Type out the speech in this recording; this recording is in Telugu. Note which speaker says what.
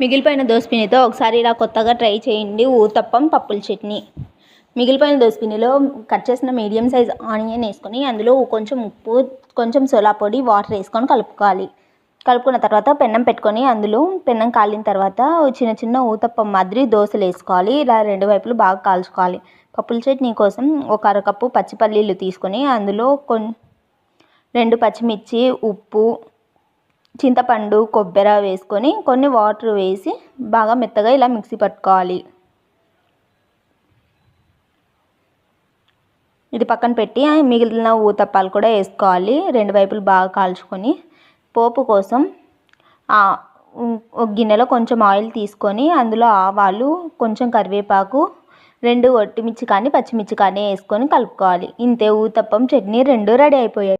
Speaker 1: మిగిలిపోయిన దోసపిండితో ఒకసారి ఇలా కొత్తగా ట్రై చేయండి. ఊతప్పం పప్పుల చట్నీ. మిగిలిపోయిన దోసపిండిలో కట్ చేసిన మీడియం సైజ్ ఆనియన్ వేసుకొని అందులో కొంచెం ఉప్పు, కొంచెం సోలా పొడి, వాటర్ వేసుకొని కలుపుకోవాలి. కలుపుకున్న తర్వాత పెన్నం పెట్టుకొని అందులో పెన్నం కాలిన తర్వాత చిన్న చిన్న ఊతప్పం మాదిరి దోశలు వేసుకోవాలి. ఇలా రెండు వైపులు బాగా కాల్చుకోవాలి. పప్పుల చట్నీ కోసం ఒక అరకప్పు పచ్చిపల్లీలు తీసుకొని అందులో 2 పచ్చిమిర్చి, ఉప్పు, చింతపండు, కొబ్బరి వేసుకొని కొన్ని వాటర్ వేసి బాగా మెత్తగా ఇలా మిక్సీ పట్టుకోవాలి. ఇది పక్కన పెట్టి మిగిలిన ఊతప్పాలు కూడా వేసుకోవాలి. రెండు వైపులు బాగా కాల్చుకొని పోపు కోసం ఒక గిన్నెలో కొంచెం ఆయిల్ తీసుకొని అందులో ఆవాలు, కొంచెం కరివేపాకు, 2 ఒట్టిమిర్చి కానీ పచ్చిమిర్చి కానీ వేసుకొని కలుపుకోవాలి. ఇంతే ఊతప్పం చట్నీ 2 రెడీ అయిపోయాయి.